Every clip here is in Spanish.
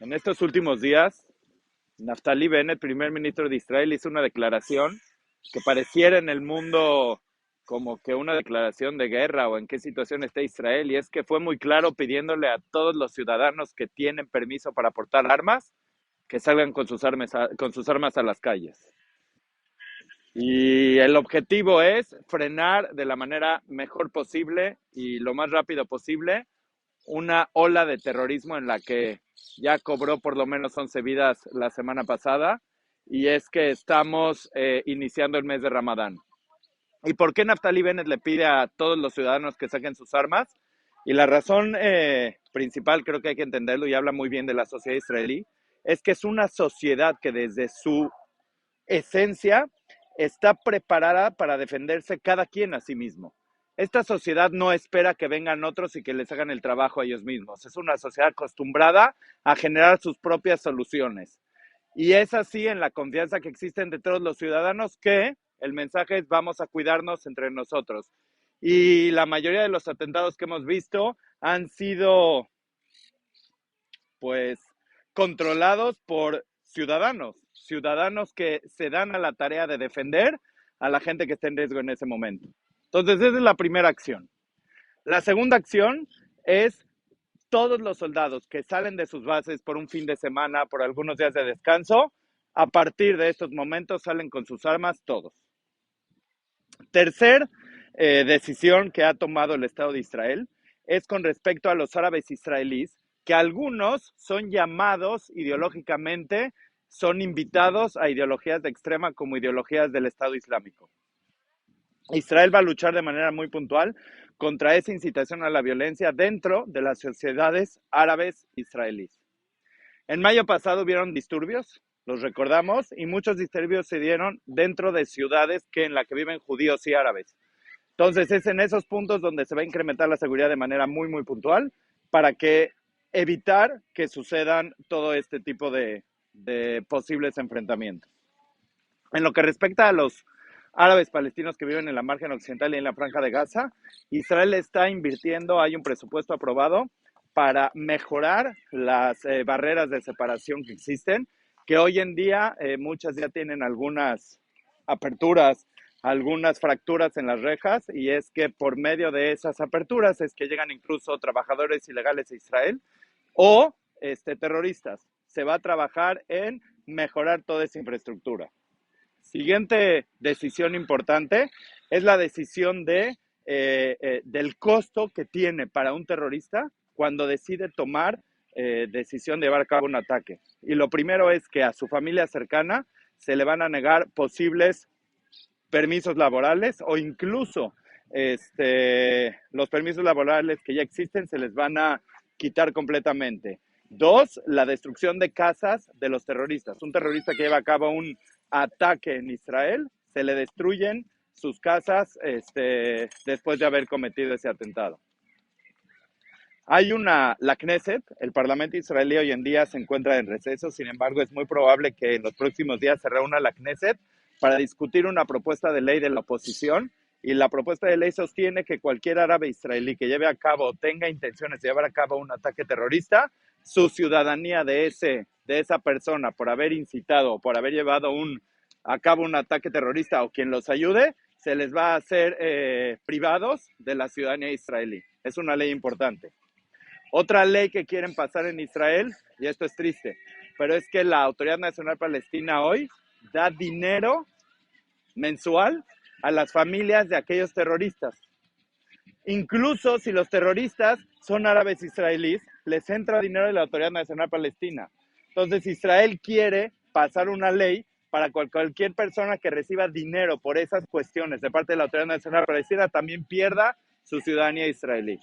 En estos últimos días, Naftali Bennett, primer ministro de Israel, hizo una declaración que pareciera en el mundo como que una declaración de guerra o en qué situación está Israel, y es que fue muy claro pidiéndole a todos los ciudadanos que tienen permiso para portar armas que salgan con sus armas a las calles. Y el objetivo es frenar de la manera mejor posible y lo más rápido posible una ola de terrorismo en la que ya cobró por lo menos 11 vidas la semana pasada, y es que estamos iniciando el mes de Ramadán. ¿Y por qué Naftali Bennett le pide a todos los ciudadanos que saquen sus armas? Y la razón principal, creo que hay que entenderlo, y habla muy bien de la sociedad israelí, es que es una sociedad que desde su esencia está preparada para defenderse cada quien a sí mismo. Esta sociedad no espera que vengan otros y que les hagan el trabajo a ellos mismos. Es una sociedad acostumbrada a generar sus propias soluciones. Y es así en la confianza que existe entre todos los ciudadanos que el mensaje es vamos a cuidarnos entre nosotros. Y la mayoría de los atentados que hemos visto han sido pues controlados por ciudadanos que se dan a la tarea de defender a la gente que está en riesgo en ese momento. Entonces, esa es la primera acción. La segunda acción es todos los soldados que salen de sus bases por un fin de semana, por algunos días de descanso, a partir de estos momentos salen con sus armas todos. Tercer decisión que ha tomado el Estado de Israel es con respecto a los árabes israelíes, que algunos son llamados ideológicamente, son invitados a ideologías de extrema como ideologías del Estado Islámico. Israel va a luchar de manera muy puntual contra esa incitación a la violencia dentro de las sociedades árabes israelíes. En mayo pasado hubieron disturbios, los recordamos, y muchos disturbios se dieron dentro de ciudades en las que viven judíos y árabes. Entonces es en esos puntos donde se va a incrementar la seguridad de manera muy puntual para que evitar que sucedan todo este tipo de posibles enfrentamientos. En lo que respecta a los árabes palestinos que viven en la margen occidental y en la franja de Gaza, Israel está invirtiendo, hay un presupuesto aprobado para mejorar las barreras de separación que existen, que hoy en día muchas ya tienen algunas aperturas, algunas fracturas en las rejas, y es que por medio de esas aperturas es que llegan incluso trabajadores ilegales a Israel o terroristas. Se va a trabajar en mejorar toda esa infraestructura. Siguiente decisión importante es la decisión del costo que tiene para un terrorista cuando decide tomar decisión de llevar a cabo un ataque. Y lo primero es que a su familia cercana se le van a negar posibles permisos laborales, o incluso los permisos laborales que ya existen se les van a quitar completamente. Dos, la destrucción de casas de los terroristas. Un terrorista que lleva a cabo un ataque en Israel, se le destruyen sus casas después de haber cometido ese atentado. La Knesset, el Parlamento israelí, hoy en día se encuentra en receso. Sin embargo, es muy probable que en los próximos días se reúna la Knesset para discutir una propuesta de ley de la oposición, y la propuesta de ley sostiene que cualquier árabe israelí que lleve a cabo o tenga intenciones de llevar a cabo un ataque terrorista, su ciudadanía de esa persona por haber incitado o por haber llevado a cabo un ataque terrorista, o quien los ayude, se les va a hacer privados de la ciudadanía israelí. Es una ley importante. Otra ley que quieren pasar en Israel, y esto es triste, pero es que la Autoridad Nacional Palestina hoy da dinero mensual a las familias de aquellos terroristas. Incluso si los terroristas son árabes israelíes, les entra dinero de la Autoridad Nacional Palestina. Entonces Israel quiere pasar una ley para cualquier persona que reciba dinero por esas cuestiones de parte de la Autoridad Nacional Palestina también pierda su ciudadanía israelí.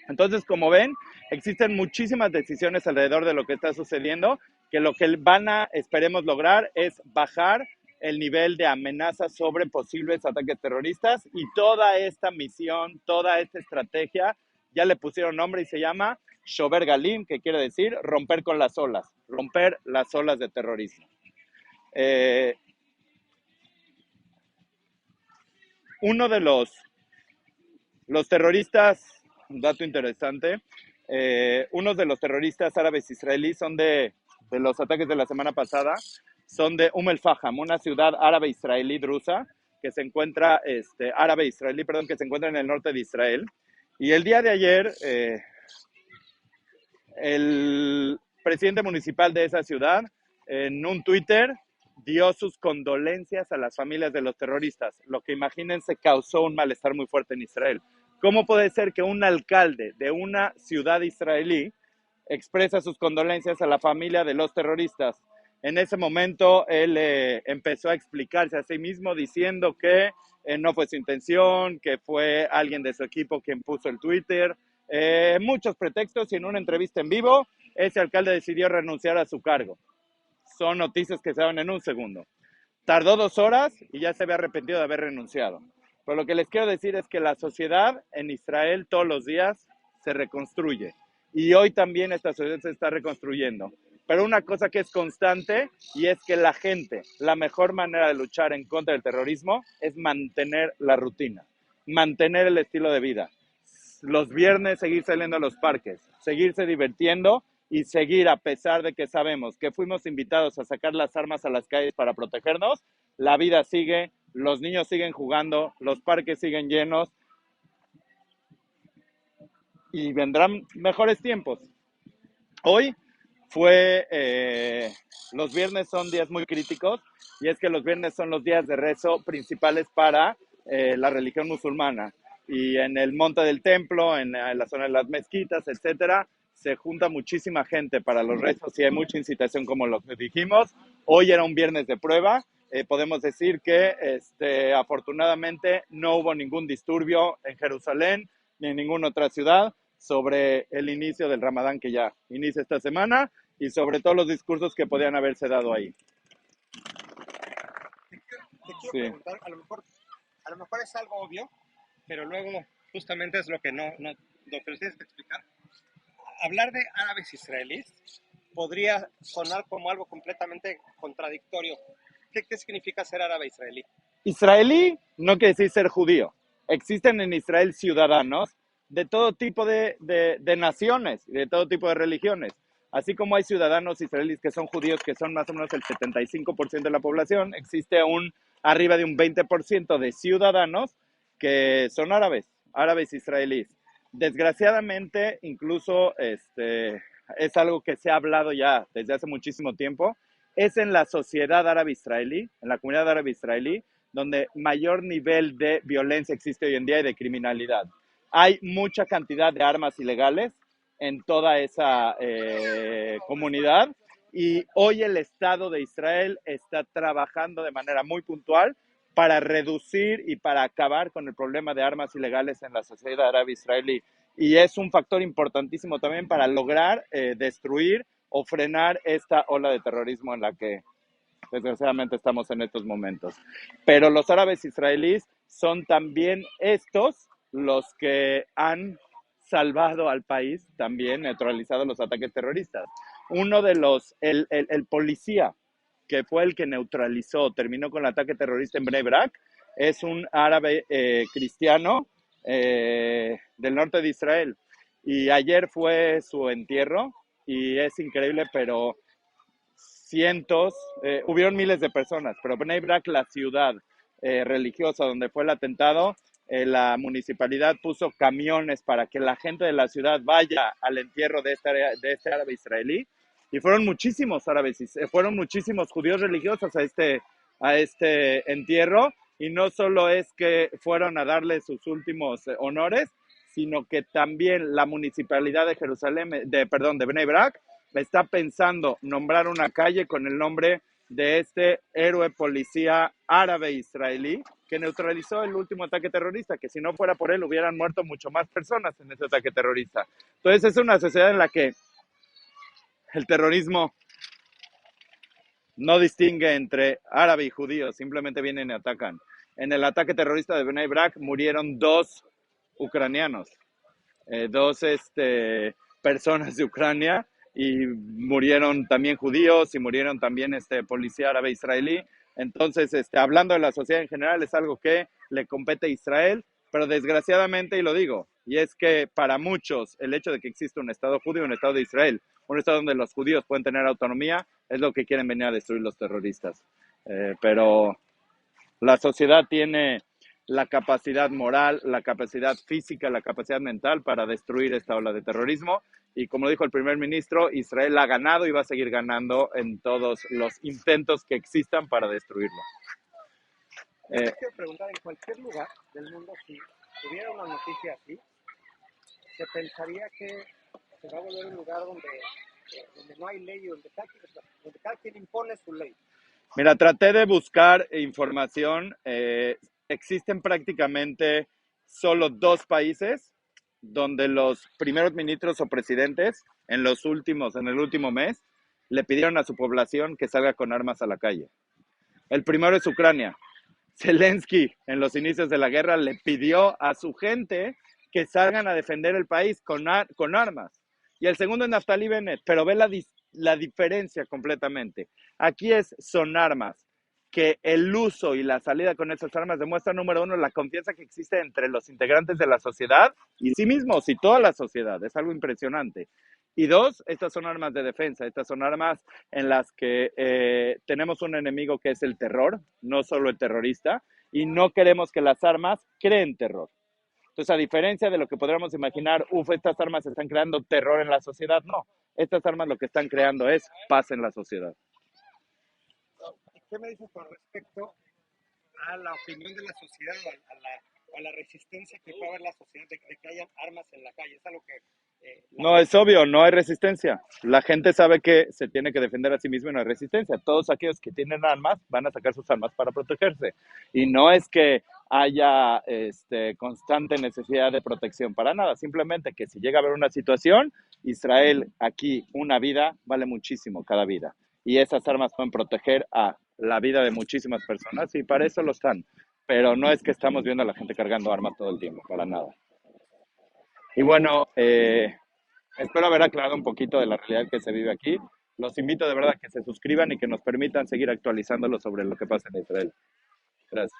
Entonces, como ven, existen muchísimas decisiones alrededor de lo que está sucediendo, que lo que esperemos lograr es bajar el nivel de amenazas sobre posibles ataques terroristas, y toda esta misión, toda esta estrategia, ya le pusieron nombre y se llama Shober Galim, que quiere decir romper con las olas, romper las olas de terrorismo. Uno de los terroristas, un dato interesante, unos de los terroristas árabes israelíes son de los ataques de la semana pasada, son de El Faham, una ciudad árabe israelí drusa que se encuentra, árabe israelí, perdón, que se encuentra en el norte de Israel. Y el día de ayer, el presidente municipal de esa ciudad, en un Twitter, dio sus condolencias a las familias de los terroristas, lo que imagínense causó un malestar muy fuerte en Israel. ¿Cómo puede ser que un alcalde de una ciudad israelí expresa sus condolencias a la familia de los terroristas? En ese momento él empezó a explicarse a sí mismo diciendo que no fue su intención, que fue alguien de su equipo quien puso el Twitter, muchos pretextos, y en una entrevista en vivo ese alcalde decidió renunciar a su cargo. Son noticias que se dan en un segundo. Tardó 2 horas y ya se había arrepentido de haber renunciado. Pero lo que les quiero decir es que la sociedad en Israel todos los días se reconstruye. Y hoy también esta sociedad se está reconstruyendo. Pero una cosa que es constante, y es que la gente, la mejor manera de luchar en contra del terrorismo es mantener la rutina, mantener el estilo de vida. Los viernes seguir saliendo a los parques, seguirse divirtiendo y seguir, a pesar de que sabemos que fuimos invitados a sacar las armas a las calles para protegernos, la vida sigue, los niños siguen jugando, los parques siguen llenos y vendrán mejores tiempos. Hoy los viernes son días muy críticos, y es que los viernes son los días de rezo principales para la religión musulmana. Y en el monte del templo, en la zona de las mezquitas, etcétera, se junta muchísima gente para los rezos y hay mucha incitación, como lo que dijimos. Hoy era un viernes de prueba. Podemos decir que afortunadamente no hubo ningún disturbio en Jerusalén ni en ninguna otra ciudad sobre el inicio del Ramadán, que ya inicia esta semana, y sobre todos los discursos que podían haberse dado ahí. Te quiero preguntar, a lo mejor es algo obvio, pero luego justamente es lo que lo que tienes que explicar. Hablar de árabes israelíes podría sonar como algo completamente contradictorio. ¿Qué significa ser árabe israelí? Israelí no quiere decir ser judío. Existen en Israel ciudadanos de todo tipo de naciones y de todo tipo de religiones. Así como hay ciudadanos israelíes que son judíos, que son más o menos el 75% de la población, existe arriba de un 20% de ciudadanos que son árabes israelíes. Desgraciadamente, incluso es algo que se ha hablado ya desde hace muchísimo tiempo, es en la sociedad árabe israelí, en la comunidad árabe israelí, donde mayor nivel de violencia existe hoy en día y de criminalidad. Hay mucha cantidad de armas ilegales en toda esa comunidad, y hoy el Estado de Israel está trabajando de manera muy puntual para reducir y para acabar con el problema de armas ilegales en la sociedad árabe israelí. Y es un factor importantísimo también para lograr destruir o frenar esta ola de terrorismo en la que desgraciadamente estamos en estos momentos. Pero los árabes israelíes son también estos los que han salvado al país, también neutralizado los ataques terroristas. Uno de el policía que fue el que neutralizó, terminó con el ataque terrorista en Bnei Brak, es un árabe cristiano del norte de Israel. Y ayer fue su entierro y es increíble, pero hubieron miles de personas, pero Bnei Brak, la ciudad religiosa donde fue el atentado, la municipalidad puso camiones para que la gente de la ciudad vaya al entierro de este árabe israelí, y fueron muchísimos fueron muchísimos judíos religiosos a este entierro, y no solo es que fueron a darle sus últimos honores, sino que también la municipalidad de de Bnei Brak está pensando nombrar una calle con el nombre de este héroe policía árabe israelí que neutralizó el último ataque terrorista, que si no fuera por él hubieran muerto mucho más personas en ese ataque terrorista. Entonces es una sociedad en la que el terrorismo no distingue entre árabe y judío, simplemente vienen y atacan. En el ataque terrorista de Bnei Brak murieron 2 ucranianos, 2 personas de Ucrania, y murieron también judíos y murieron también policía árabe israelí. Entonces, hablando de la sociedad en general, es algo que le compete a Israel Pero desgraciadamente, y lo digo, y es que para muchos el hecho de que exista un Estado judío, un Estado de Israel, un Estado donde los judíos pueden tener autonomía, es lo que quieren venir a destruir los terroristas. Pero la sociedad tiene la capacidad moral, la capacidad física, la capacidad mental para destruir esta ola de terrorismo. Y como dijo el primer ministro, Israel ha ganado y va a seguir ganando en todos los intentos que existan para destruirlo. Yo te quiero preguntar, en cualquier lugar del mundo, si hubiera una noticia así, se pensaría que se va a volver un lugar donde no hay ley, donde cada quien impone su ley. Mira, traté de buscar información. Existen prácticamente solo dos países donde los primeros ministros o presidentes en el último mes, le pidieron a su población que salga con armas a la calle. El primero es Ucrania. Zelensky, en los inicios de la guerra, le pidió a su gente que salgan a defender el país con armas. Y el segundo es Naftali Bennett, pero ve la diferencia completamente. Aquí son armas, que el uso y la salida con esas armas demuestra, número uno, la confianza que existe entre los integrantes de la sociedad y sí mismos y toda la sociedad. Es algo impresionante. Y dos, estas son armas de defensa, estas son armas en las que tenemos un enemigo que es el terror, no solo el terrorista, y no queremos que las armas creen terror. Entonces, a diferencia de lo que podríamos imaginar, estas armas están creando terror en la sociedad, no. Estas armas lo que están creando es paz en la sociedad. ¿Qué me dices con respecto a la opinión de la sociedad, a la resistencia que puede haber la sociedad de que hayan armas en la calle? Es algo que... No, es obvio, no hay resistencia. La gente sabe que se tiene que defender a sí mismo y no hay resistencia. Todos aquellos que tienen armas van a sacar sus armas para protegerse. Y no es que haya constante necesidad de protección para nada. Simplemente que si llega a haber una situación, Israel, aquí una vida vale muchísimo cada vida. Y esas armas pueden proteger a la vida de muchísimas personas y para eso lo están. Pero no es que estamos viendo a la gente cargando armas todo el tiempo, para nada. Y bueno, espero haber aclarado un poquito de la realidad que se vive aquí. Los invito de verdad a que se suscriban y que nos permitan seguir actualizándolo sobre lo que pasa en Israel. Gracias.